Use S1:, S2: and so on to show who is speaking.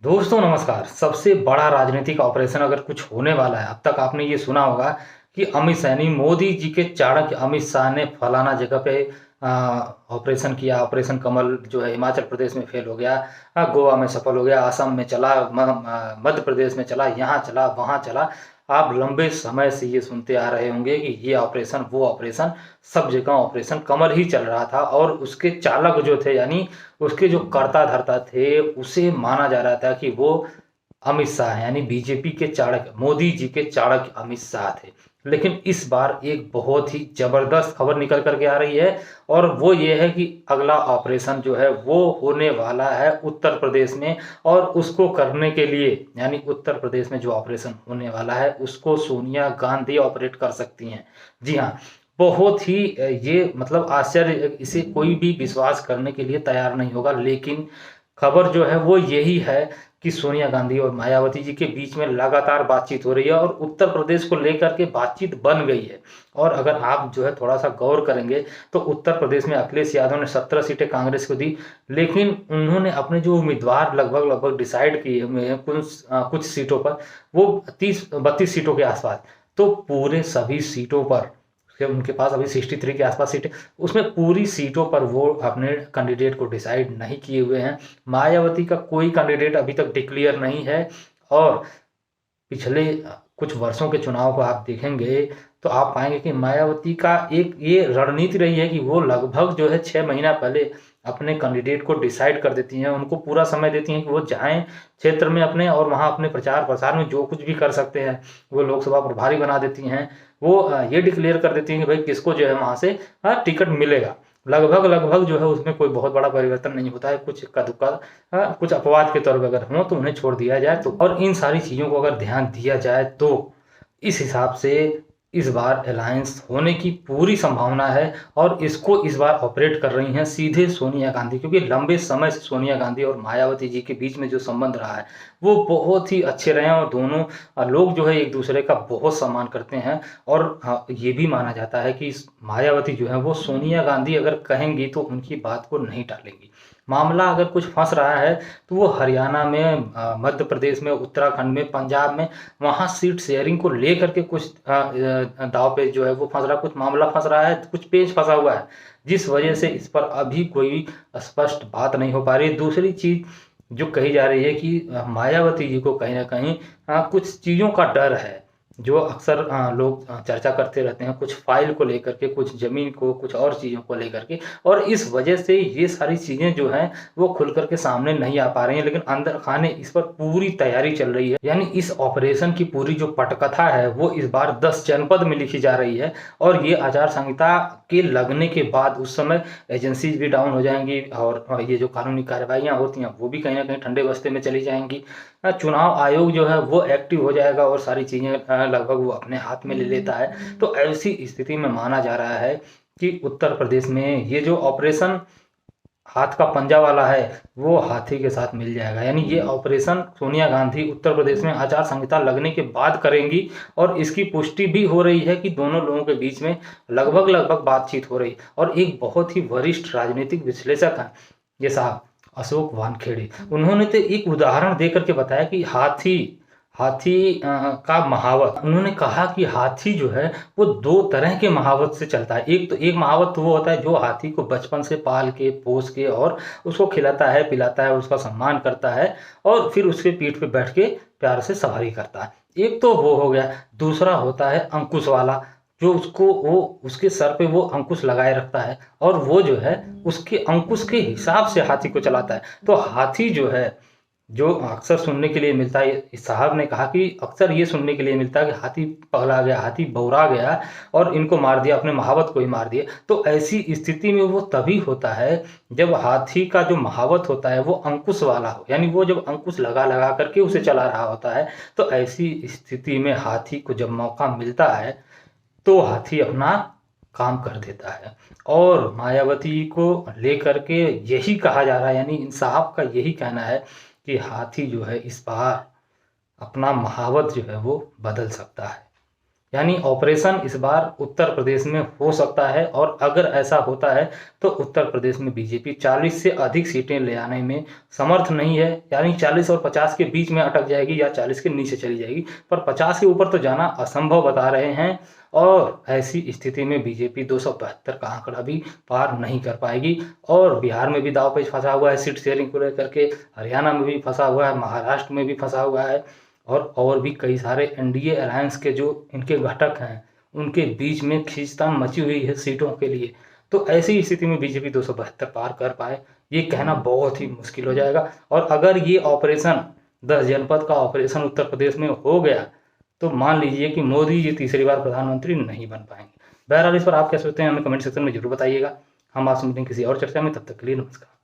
S1: दोस्तों नमस्कार। सबसे बड़ा राजनीतिक ऑपरेशन अगर कुछ होने वाला है, अब तक आपने ये सुना होगा कि अमित शाह यानी मोदी जी के चाणक्य अमित शाह ने फलाना जगह पे ऑपरेशन किया। ऑपरेशन कमल जो है हिमाचल प्रदेश में फेल हो गया, गोवा में सफल हो गया, असम में चला, मध्य प्रदेश में चला, यहाँ चला, वहाँ चला। आप लंबे समय से ये सुनते आ रहे होंगे कि ये ऑपरेशन वो ऑपरेशन, सब जगह ऑपरेशन कमल ही चल रहा था। और उसके चालक जो थे यानी उसके जो कर्ता धर्ता थे उसे माना जा रहा था कि वो अमित शाह यानी बीजेपी के चाणक्य, मोदी जी के चाणक्य अमित शाह थे। लेकिन इस बार एक बहुत ही जबरदस्त खबर निकल करके आ रही है और वो ये है कि अगला ऑपरेशन जो है वो होने वाला है उत्तर प्रदेश में। और उसको करने के लिए यानी उत्तर प्रदेश में जो ऑपरेशन होने वाला है उसको सोनिया गांधी ऑपरेट कर सकती हैं। जी हाँ, बहुत ही ये मतलब आश्चर्य, इसे कोई भी विश्वास करने के लिए तैयार नहीं होगा। लेकिन खबर जो है वो यही है कि सोनिया गांधी और मायावती जी के बीच में लगातार बातचीत हो रही है और उत्तर प्रदेश को लेकर के बातचीत बन गई है। और अगर आप जो है थोड़ा सा गौर करेंगे तो उत्तर प्रदेश में अखिलेश यादव ने 17 सीटें कांग्रेस को दी, लेकिन उन्होंने अपने जो उम्मीदवार लगभग लगभग डिसाइड किए हुए हैं कुछ सीटों पर, वो 30-32 सीटों के आसपास। तो पूरे सभी सीटों पर उनके पास अभी 63 के आसपास सीटें, उसमें पूरी सीटों पर वो अपने कैंडिडेट को डिसाइड नहीं किए हुए हैं। मायावती का कोई कैंडिडेट अभी तक डिक्लेयर नहीं है। और पिछले कुछ वर्षों के चुनाव को आप देखेंगे तो आप पाएंगे कि मायावती का एक ये रणनीति रही है कि वो लगभग जो है 6 महीना पहले अपने कैंडिडेट को डिसाइड कर देती हैं, उनको पूरा समय देती हैं कि वो जाएं क्षेत्र में अपने और वहाँ अपने प्रचार प्रसार में जो कुछ भी कर सकते हैं। वो लोकसभा प्रभारी बना देती हैं, वो ये डिक्लेयर कर देती हैं कि भाई किसको जो है वहाँ से टिकट मिलेगा। लगभग लगभग जो है उसमें कोई बहुत बड़ा परिवर्तन नहीं होता है। कुछ इक्का दुक्का कुछ अपवाद के तौर पर अगर हो तो उन्हें छोड़ दिया जाए। तो और इन सारी चीज़ों को अगर ध्यान दिया जाए तो इस हिसाब से इस बार अलायंस होने की पूरी संभावना है। और इसको इस बार ऑपरेट कर रही हैं सीधे सोनिया गांधी, क्योंकि लंबे समय से सोनिया गांधी और मायावती जी के बीच में जो संबंध रहा है वो बहुत ही अच्छे रहे हैं और दोनों लोग जो है एक दूसरे का बहुत सम्मान करते हैं। और ये भी माना जाता है कि मायावती जो है वो सोनिया गांधी अगर कहेंगी तो उनकी बात को नहीं टालेंगी। मामला अगर कुछ फंस रहा है तो वो हरियाणा में, मध्य प्रदेश में, उत्तराखंड में, पंजाब में, वहाँ सीट शेयरिंग को लेकर के कुछ दाव पे जो है वो फंस रहा, कुछ मामला फंस रहा है, कुछ पेच फंसा हुआ है, जिस वजह से इस पर अभी कोई स्पष्ट बात नहीं हो पा रही। दूसरी चीज जो कही जा रही है कि मायावती जी को कहीं ना कहीं कुछ चीज़ों का डर है, जो अक्सर लोग चर्चा करते रहते हैं, कुछ फाइल को लेकर के, कुछ जमीन को, कुछ और चीज़ों को लेकर के। और इस वजह से ये सारी चीज़ें जो हैं वो खुल करके सामने नहीं आ पा रही हैं। लेकिन अंदर खाने इस पर पूरी तैयारी चल रही है। यानी इस ऑपरेशन की पूरी जो पटकथा है वो इस बार 10 जनपद में लिखी जा रही है। और ये आचार संहिता के लगने के बाद उस समय एजेंसीज भी डाउन हो जाएंगी और ये जो कानूनी कार्रवाइयाँ होती हैं वो भी कहीं ना कहीं ठंडे बस्ते में चली जाएंगी। चुनाव आयोग जो है वो एक्टिव हो जाएगा और सारी चीज़ें लगभग वो अपने हाथ में ले लेता है। तो ऐसी स्थिति में माना जा रहा है कि उत्तर प्रदेश में ये जो ऑपरेशन हाथ का पंजा वाला है वो हाथी के साथ मिल जाएगा। यानी ये ऑपरेशन सोनिया गांधी उत्तर प्रदेश में आचार संहिता लगने के बाद करेंगी। और इसकी पुष्टि भी हो रही है कि दोनों लोगों के बीच में लगभग लगभग बातचीत हो रही। और एक बहुत ही वरिष्ठ राजनीतिक विश्लेषक है ये साहब अशोक वानखेड़े, उन्होंने तो एक उदाहरण दे करके बताया कि हाथी हाथी का महावत, उन्होंने कहा कि हाथी जो है वो 2 तरह के महावत से चलता है। एक महावत तो वो होता है जो हाथी को बचपन से पाल के पोस के और उसको खिलाता है, पिलाता है, उसका सम्मान करता है और फिर उसके पीठ पे बैठ के प्यार से सवारी करता है। एक तो वो हो गया। दूसरा होता है अंकुश वाला, जो उसको वो उसके सर पे वो अंकुश लगाए रखता है और वो जो है उसके अंकुश के हिसाब से हाथी को चलाता है। तो हाथी जो है, जो अक्सर सुनने के लिए मिलता है, इस साहब ने कहा कि अक्सर ये सुनने के लिए मिलता है कि हाथी पगला गया, हाथी बौरा गया और इनको मार दिया, अपने महावत को ही मार दिया। तो ऐसी स्थिति में वो तभी होता है जब हाथी का जो महावत होता है वो अंकुश वाला हो, यानी वो जब अंकुश लगा लगा करके उसे चला रहा होता है। तो ऐसी स्थिति में हाथी को जब मौका मिलता है तो हाथी अपना काम कर देता है। और मायावती को लेकर के यही कहा जा रहा है, यानी इन साहब का यही कहना है कि हाथी जो है इस बार अपना महावत जो है वो बदल सकता है। यानी ऑपरेशन इस बार उत्तर प्रदेश में हो सकता है, और अगर ऐसा होता है तो उत्तर प्रदेश में बीजेपी 40 से अधिक सीटें ले आने में समर्थ नहीं है। यानी 40 और 50 के बीच में अटक जाएगी या 40 के नीचे चली जाएगी, पर 50 के ऊपर तो जाना असंभव बता रहे हैं। और ऐसी स्थिति में बीजेपी 272 का आंकड़ा भी पार नहीं कर पाएगी। और बिहार में भी दाव पेच फंसा हुआ है सीट शेयरिंग को लेकर के, हरियाणा में भी फंसा हुआ है, महाराष्ट्र में भी फंसा हुआ है, और भी कई सारे एनडीए अलायंस के जो इनके घटक हैं उनके बीच में खींचतान मची हुई है सीटों के लिए। तो ऐसी स्थिति में बीजेपी 272 पार कर पाए ये कहना बहुत ही मुश्किल हो जाएगा। और अगर ये ऑपरेशन 10 जनपद का ऑपरेशन उत्तर प्रदेश में हो गया तो मान लीजिए कि मोदी जी तीसरी बार प्रधानमंत्री नहीं बन पाएंगे। बहरहाल इस पर आप क्या सोचते हैं हमें कमेंट सेक्शन में जरूर बताइएगा। हम आपसे मिलेंगे किसी और चर्चा में, तब तक के लिए नमस्कार।